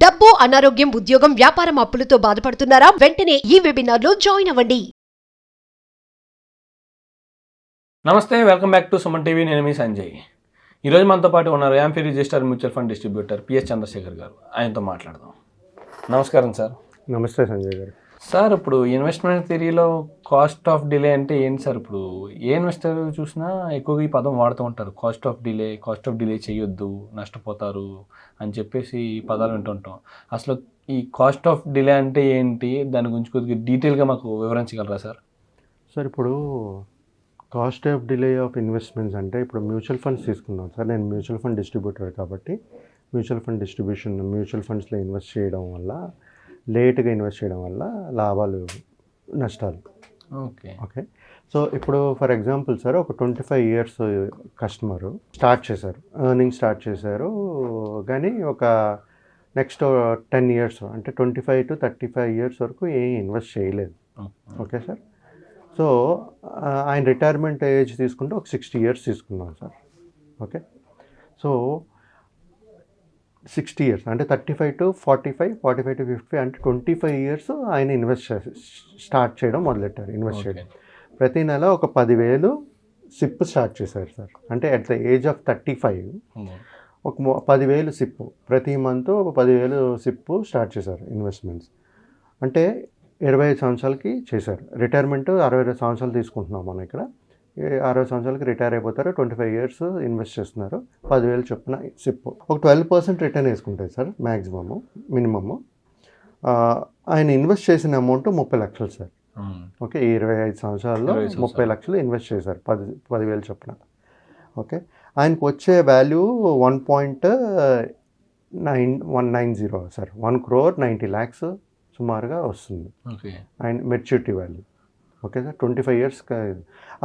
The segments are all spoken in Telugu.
డబ్బు, అనారోగ్యం, ఉద్యోగం, వ్యాపారం అప్పులతో బాధపడుతున్నారా? వెంటనే ఈ వెబినార్ లో జాయిన్ అవ్వండి. నమస్తే, welcome back to Suman TV. నేను మీ సంజయ్. ఈరోజు మనతో పాటు ఉన్నారు AMFI register mutual fund distributor PS Chandrasekhar garu. ఆయనతో మాట్లాడదాం. నమస్కారం సార్. నమస్తే సంజయ్ గారు. సార్, ఇప్పుడు ఇన్వెస్ట్మెంట్ థియరీలో కాస్ట్ ఆఫ్ డిలే అంటే ఏంటి సార్? ఇప్పుడు ఏ ఇన్వెస్టర్ చూసినా ఎక్కువగా ఈ పదం వాడుతూ ఉంటారు. కాస్ట్ ఆఫ్ డిలే చేయొద్దు, నష్టపోతారు అని చెప్పేసి ఈ పదాలు వింటుంటాం. అసలు ఈ కాస్ట్ ఆఫ్ డిలే అంటే ఏంటి? దాని గురించి కొద్దిగా డీటెయిల్గా మాకు వివరించగలరా సార్? సార్, ఇప్పుడు cost of delay of investments అంటే ఇప్పుడు మ్యూచువల్ ఫండ్స్ తీసుకున్నాం సార్. నేను మ్యూచువల్ ఫండ్ డిస్ట్రిబ్యూటర్ కాబట్టి మ్యూచువల్ ఫండ్స్లో ఇన్వెస్ట్ చేయడం వల్ల, లేట్గా ఇన్వెస్ట్ చేయడం వల్ల లాభాలు నష్టాలు. ఓకే. సో ఇప్పుడు ఫర్ ఎగ్జాంపుల్ సార్, ఒక 25 years కస్టమరు ఎర్నింగ్ స్టార్ట్ చేశారు, కానీ ఒక నెక్స్ట్ 10 years అంటే 25 to 35 years వరకు ఏం ఇన్వెస్ట్ చేయలేదు. Okay sir. సో ఆయన రిటైర్మెంట్ ఏజ్ తీసుకుంటే ఒక 60 years తీసుకున్నాం సార్. ఓకే. సో 60 years అంటే 35 to 45, 45 to 55 అంటే 25 years ఆయన స్టార్ట్ చేయడం మొదలెట్టారు. ఇన్వెస్ట్ చేయడం ప్రతి నెల ఒక 10,000 సిప్ స్టార్ట్ చేశారు సార్. అంటే అట్ ద ఏజ్ ఆఫ్ 35 ఒక 10,000 సిప్ ప్రతి మంత్ ఒక 10,000 సిప్ స్టార్ట్ చేశారు ఇన్వెస్ట్మెంట్స్. అంటే 25 సంవత్సరాలకి చేశారు. రిటైర్మెంట్ 60 సంవత్సరాలు తీసుకుంటున్నాం మనం ఇక్కడ. 60 సంవత్సరాలకి రిటైర్ అయిపోతారు. 25 years ఇన్వెస్ట్ చేస్తున్నారు. 10,000 చొప్పున సిప్. ఒక 12% రిటర్న్ వేసుకుంటాయి సార్ మినిమము. ఆయన ఇన్వెస్ట్ చేసిన అమౌంట్ 30 లక్షలు సార్. ఓకే. 25 సంవత్సరాల్లో 30 లక్షలు ఇన్వెస్ట్ చేశారు 10,000 చొప్పున. ఓకే. ఆయనకు వచ్చే వాల్యూ 1.190 సార్. 1,90,00,000 సుమారుగా వస్తుంది ఆయన maturity value. Okay sir. 25 years.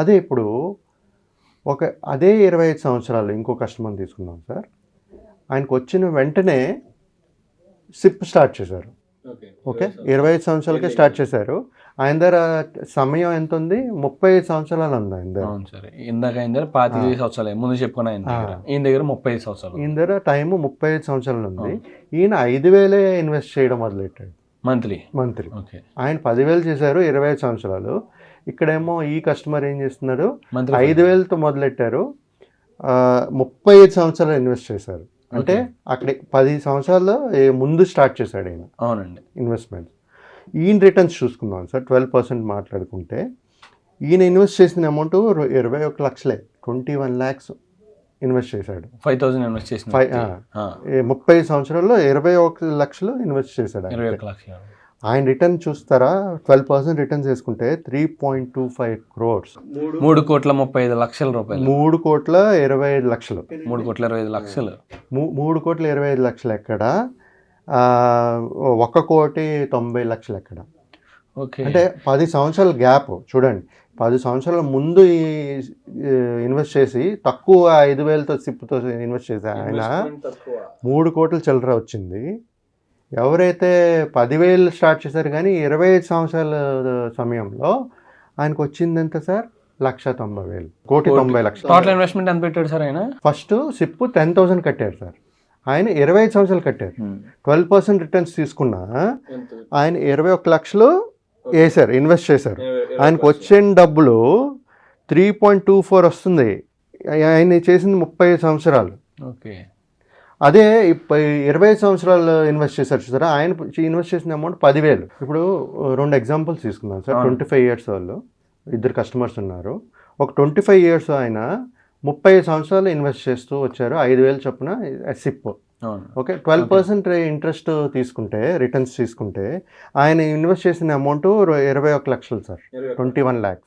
అదే ఇప్పుడు అదే 25 సంవత్సరాలు ఇంకో కస్టమర్ తీసుకున్నాం సార్. ఆయనకు వచ్చిన వెంటనే సిప్ స్టార్ట్ చేశారు. ఓకే. 25 సంవత్సరాలకే స్టార్ట్ చేశారు. ఆయన దగ్గర సమయం ఎంత ఉంది? 35 సంవత్సరాలు ఉంది ఆయన దగ్గర. ఇందాక ఆయన దగ్గర 25 సంవత్సరాలు ముందు చెప్పుకున్నా. ఈయన దగ్గర 35 సంవత్సరాలు. ఈయన దగ్గర టైము 35 సంవత్సరాలు ఉంది. ఈయన 5,000 ఇన్వెస్ట్ చేయడం మొదలెట్టాడు మంత్లీ. ఆయన 10,000 చేశారు 25 సంవత్సరాలు. ఇక్కడేమో ఈ కస్టమర్ ఏం చేస్తున్నాడు? 5,000తో మొదలెట్టారు, 35 సంవత్సరాలు ఇన్వెస్ట్ చేశారు. అంటే అక్కడ 10 సంవత్సరాలు ముందు స్టార్ట్ చేశాడు ఆయన. అవునండి. ఇన్వెస్ట్మెంట్. ఈయన రిటర్న్స్ చూసుకుందాం సార్. 12% మాట్లాడుకుంటే ఈయన ఇన్వెస్ట్ చేసిన అమౌంట్ 21 లక్షలే. 21 lakhs ఇన్వెస్ట్ చేశాడు. 5,000 ఇన్వెస్ట్ చేసిన 30 సంవత్సరాల్లో 21 లక్షలు ఇన్వెస్ట్ చేశాడు. ఆయన రిటర్న్ చూస్తారా? 12% రిటర్న్స్ వేసుకుంటే 3.25 crores. 3,35,00,000 రూపాయలు. 3,25,00,000. 3,25,00,000. 3,25,00,000 ఎక్కడ? 1,90,00,000 ఎక్కడ? ఓకే. అంటే 10 సంవత్సరాల గ్యాప్ చూడండి. 10 సంవత్సరాల ముందు ఇన్వెస్ట్ చేసి తక్కువ 5,000తో సిప్తో ఇన్వెస్ట్ చేసి ఆయన 3 కోట్ల చిల్లర వచ్చింది. ఎవరైతే 10,000 స్టార్ట్ చేశారు కానీ 25 సంవత్సరాల సమయంలో ఆయనకు వచ్చింది ఎంత సార్? 1,90,000. 1,90,00,000. టోటల్ ఇన్వెస్ట్మెంట్ ఎంత పెట్టాడు సార్ ఆయన? ఫస్ట్ సిప్ 10,000 కట్టారు సార్. ఆయన 25 సంవత్సరాలు కట్టారు. 12% రిటర్న్స్ తీసుకున్నా ఆయన 21 లక్షలు వేశారు, ఇన్వెస్ట్ చేశారు. ఆయనకు వచ్చిన డబ్బులు 3.24 వస్తుంది. ఆయన చేసింది 30 సంవత్సరాలు. ఓకే. అదే 25 సంవత్సరాలు ఇన్వెస్ట్ చేశారు చూసారా, ఆయన ఇన్వెస్ట్ చేసిన అమౌంట్ 10,000. ఇప్పుడు 2 ఎగ్జాంపుల్స్ తీసుకుందాం సార్. 25 years వాళ్ళు 2 కస్టమర్స్ ఉన్నారు. ఒక 25 years ఆయన 30 సంవత్సరాలు ఇన్వెస్ట్ చేస్తూ వచ్చారు. 5,000 చొప్పున సిప్. ఓకే. 12% ఇంట్రెస్ట్ తీసుకుంటే, రిటర్న్స్ తీసుకుంటే ఆయన ఇన్వెస్ట్ చేసిన అమౌంట్ 21 లక్షలు సార్. 21 lakhs.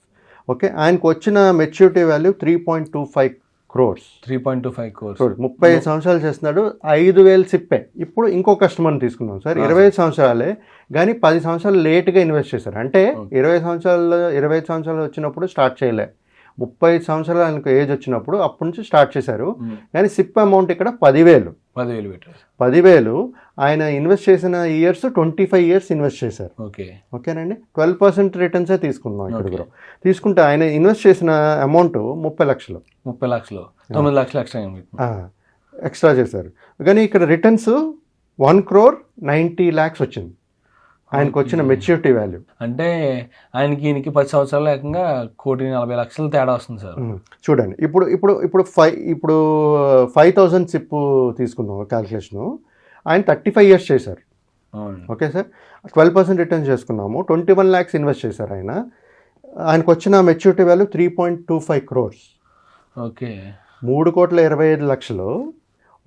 ఓకే. ఆయనకు వచ్చిన మెచ్యూరిటీ వాల్యూ 3.25 crores. 3.25 crores. 30 సంవత్సరాలు చేస్తున్నాడు. 5,000 సిప్పే. ఇప్పుడు ఇంకో కస్టమర్ని తీసుకున్నాం సార్. 25 సంవత్సరాలే కానీ 10 సంవత్సరాలు లేట్గా ఇన్వెస్ట్ చేశారు. అంటే 25 సంవత్సరాలు వచ్చినప్పుడు స్టార్ట్ చేయలే. 30 సంవత్సరాలు ఆయనకు ఏజ్ వచ్చినప్పుడు అప్పటి నుంచి స్టార్ట్ చేశారు. కానీ సిప్ అమౌంట్ ఇక్కడ 10,000 పెట్టారు. 10,000 ఆయన ఇన్వెస్ట్ చేసిన ఇయర్స్ 25 years ఇన్వెస్ట్ చేశారు. ఓకేనండి. 12% రిటర్న్సే తీసుకున్నాం ఇక్కడ కూడా. తీసుకుంటే ఆయన ఇన్వెస్ట్ చేసిన అమౌంట్ 30 లక్షలు. 9 లక్షలు ఎక్స్ట్రా చేశారు. కానీ ఇక్కడ రిటర్న్స్ 1,90,00,000 వచ్చింది ఆయనకు వచ్చిన మెచ్యూరిటీ వాల్యూ. అంటే ఆయనకి ఈయనకి 10 సంవత్సరాలు లేకుండా 1,40,00,000 తేడా వస్తుంది సార్. చూడండి ఇప్పుడు 5,000 సిప్ తీసుకుందాం క్యాల్కులేషను, ఆయన 35 years చేశారు. ఓకే సార్, 12% రిటర్న్ చేసుకున్నాము, 21 lakhs ఇన్వెస్ట్ చేశారు ఆయన. ఆయనకు వచ్చిన మెచ్యూరిటీ వాల్యూ 3.25 crores. ఓకే, 3,25,00,000,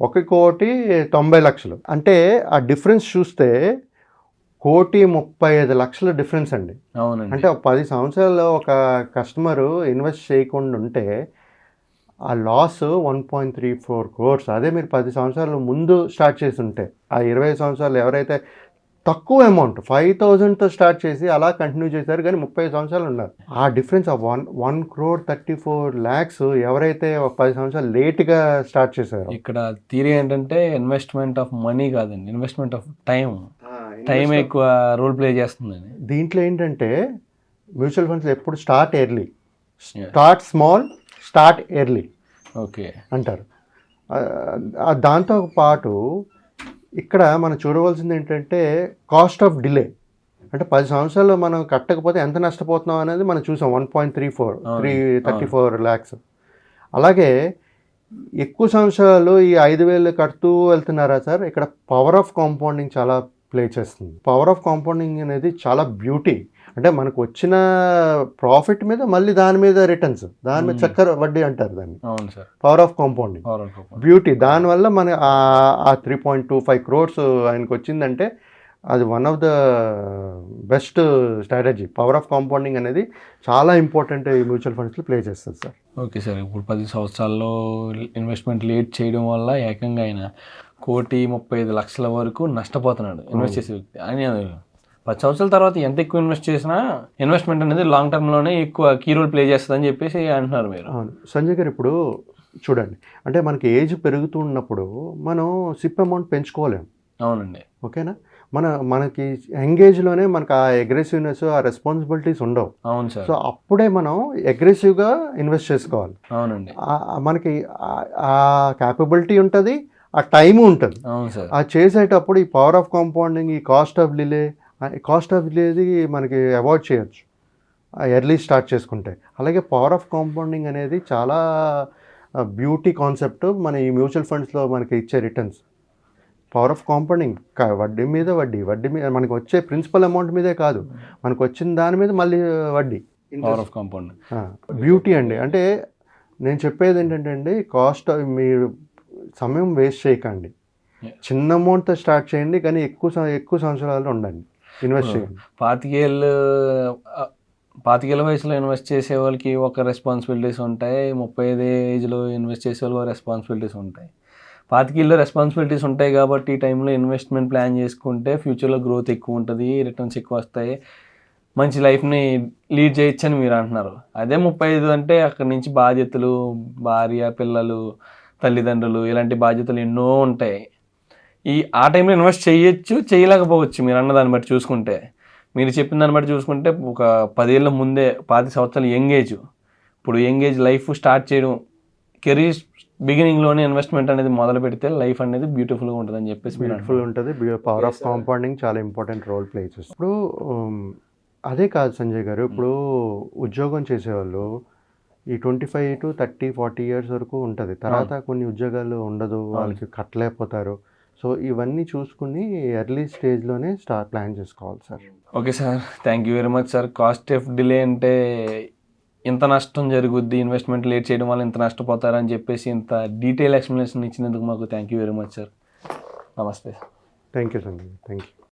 1,90,00,000. అంటే ఆ డిఫరెన్స్ చూస్తే 1,35,00,000 డిఫరెన్స్ అండి. అవునండి. అంటే 10 సంవత్సరాల్లో ఒక కస్టమరు ఇన్వెస్ట్ చేయకుండా ఉంటే ఆ లాస్ 1.34 crores. అదే మీరు 10 సంవత్సరాల ముందు స్టార్ట్ చేసి ఉంటే, ఆ 20 సంవత్సరాలు ఎవరైతే తక్కువ అమౌంట్ 5,000తో స్టార్ట్ చేసి అలా కంటిన్యూ చేశారు కానీ 30 సంవత్సరాలు ఉన్నారు, ఆ డిఫరెన్స్ ఆ 1,34,00,000 ఎవరైతే 10 సంవత్సరాలు లేట్గా స్టార్ట్ చేశారు. ఇక్కడ థియరీ ఏంటంటే ఇన్వెస్ట్మెంట్ ఆఫ్ మనీ కాదండి, ఇన్వెస్ట్మెంట్ ఆఫ్ టైం ఎక్కువ రోల్ ప్లే చేస్తుందండి. దీంట్లో ఏంటంటే మ్యూచువల్ ఫండ్స్ ఎప్పుడు start early, start small, start early okay అంటారు. దాంతో పాటు ఇక్కడ మనం చూడవలసింది ఏంటంటే కాస్ట్ ఆఫ్ డిలే. అంటే 10 సంవత్సరాలు మనం కట్టకపోతే ఎంత నష్టపోతున్నాం అనేది మనం చూసాం, 1.34 lakhs. అలాగే ఎక్కువ సంవత్సరాలు ఈ 5,000 కడుతూ వెళ్తున్నారా సార్, ఇక్కడ పవర్ ఆఫ్ కాంపౌండింగ్ చాలా ప్లే చేస్తుంది. పవర్ ఆఫ్ కాంపౌండింగ్ అనేది చాలా బ్యూటీ. అంటే మనకు వచ్చిన ప్రాఫిట్ మీద మళ్ళీ దాని మీద రిటర్న్స్, దాని మీద చక్కెర వడ్డీ అంటారు దాన్ని. అవును sir, power of compounding beauty. దానివల్ల మన ఆ 3.25 crores ఆయనకు వచ్చిందంటే అది one of the best strategy. Power of compounding అనేది చాలా ఇంపార్టెంట్ ఈ మ్యూచువల్ ఫండ్స్లో ప్లే చేస్తుంది సార్. ఓకే సార్, ఇప్పుడు 10 సంవత్సరాల్లో ఇన్వెస్ట్మెంట్ లేట్ చేయడం వల్ల ఏకంగా ఆయన 1,35,00,000 వరకు నష్టపోతున్నాడు ఇన్వెస్ట్ చేసే వ్యక్తి. ఆయన 10 సంవత్సరాల తర్వాత ఎంత ఎక్కువ ఇన్వెస్ట్ చేసినా ఇన్వెస్ట్మెంట్ అనేది లాంగ్ టర్మ్లోనే ఎక్కువ కీ రోల్ ప్లే చేస్తుందని చెప్పేసి అంటున్నారు మీరు. అవును సంజయ్ గారు, ఇప్పుడు చూడండి, అంటే మనకి ఏజ్ పెరుగుతూ ఉన్నప్పుడు మనం సిప్ అమౌంట్ పెంచుకోలేము. అవునండి. ఓకేనా, మనకి యంగేజ్లోనే మనకు ఆ అగ్రెసివ్నెస్, ఆ రెస్పాన్సిబిలిటీస్ ఉండవు. అవును సార్. సో అప్పుడే మనం అగ్రెసివ్గా ఇన్వెస్ట్ చేసుకోవాలి. అవునండి. మనకి ఆ క్యాపబిలిటీ ఉంటుంది, ఆ టైము ఉంటుంది. అవును సార్. ఆ చేసేటప్పుడు ఈ పవర్ ఆఫ్ కాంపౌండింగ్, ఈ కాస్ట్ ఆఫ్ డిలేది మనకి అవాయిడ్ చేయొచ్చు ఎర్లీ స్టార్ట్ చేసుకుంటే. అలాగే పవర్ ఆఫ్ కాంపౌండింగ్ అనేది చాలా బ్యూటీ కాన్సెప్ట్ మన ఈ మ్యూచువల్ ఫండ్స్లో మనకి ఇచ్చే రిటర్న్స్. పవర్ ఆఫ్ కాంపౌండింగ్, వడ్డీ మీద మనకు వచ్చే ప్రిన్సిపల్ అమౌంట్ మీదే కాదు, మనకు వచ్చిన దాని మీద మళ్ళీ వడ్డీ. పవర్ ఆఫ్ కాంపౌండింగ్ బ్యూటీ అండి. అంటే నేను చెప్పేది ఏంటంటే అండి, కాస్ట్ మీరు సమయం వేస్ట్ చేయకండి, చిన్న అమౌంట్తో స్టార్ట్ చేయండి, కానీ ఎక్కువ సంవత్సరాలు ఉండండి, ఇన్వెస్ట్ చేయండి. 25 వయసులో ఇన్వెస్ట్ చేసే వాళ్ళకి ఒక రెస్పాన్సిబిలిటీస్ ఉంటాయి, 35 ఏజ్లో ఇన్వెస్ట్ చేసే వాళ్ళకి రెస్పాన్సిబిలిటీస్ ఉంటాయి. 25 రెస్పాన్సిబిలిటీస్ ఉంటాయి కాబట్టి ఈ టైంలో ఇన్వెస్ట్మెంట్ ప్లాన్ చేసుకుంటే ఫ్యూచర్లో గ్రోత్ ఎక్కువ ఉంటుంది, రిటర్న్స్ ఎక్కువ వస్తాయి, మంచి లైఫ్ని లీడ్ చేయొచ్చు అని మీరు అంటున్నారు. అదే 35 అంటే అక్కడి నుంచి బాధ్యతలు, భార్య, పిల్లలు, తల్లిదండ్రులు, ఇలాంటి బాధ్యతలు ఎన్నో ఉంటాయి. ఆ టైంలో ఇన్వెస్ట్ చేయొచ్చు, చేయలేకపోవచ్చు. మీరు అన్న దాన్ని బట్టి చూసుకుంటే, మీరు చెప్పిన దాన్ని బట్టి చూసుకుంటే ఒక 10 ఏళ్ళ ముందే 25 సంవత్సరాలు యంగ్ ఏజ్, ఇప్పుడు యంగ్ ఏజ్ లైఫ్ స్టార్ట్ చేయడం, కెరీర్ బిగినింగ్లోనే ఇన్వెస్ట్మెంట్ అనేది మొదలు పెడితే లైఫ్ అనేది బ్యూటిఫుల్గా ఉంటుంది అని చెప్పేసి బ్యూటిఫుల్ ఉంటుంది. పవర్ ఆఫ్ కాంపౌండింగ్ చాలా ఇంపార్టెంట్ రోల్ ప్లే చేస్తుంది. ఇప్పుడు అదే కాదు సంజయ్ గారు, ఇప్పుడు ఉద్యోగం చేసేవాళ్ళు ఈ 25 to 30, 40 years వరకు ఉంటుంది. తర్వాత కొన్ని ఉద్యోగాలు ఉండదు, వాళ్ళకి కట్టలేకపోతారు. సో ఇవన్నీ చూసుకుని ఎర్లీ స్టేజ్లోనే ప్లాన్ చేసుకోవాలి sir. Okay sir, thank you very much sir. Cost of delay అంటే ఇంత నష్టం జరుగుద్ది, ఇన్వెస్ట్మెంట్ లేట్ చేయడం వల్ల ఇంత నష్టపోతారని చెప్పేసి ఇంత డీటెయిల్ ఎక్స్ప్లెనేషన్ ఇచ్చినందుకు మాకు thank you very much sir. నమస్తే. Thank you Sanjay, thank you.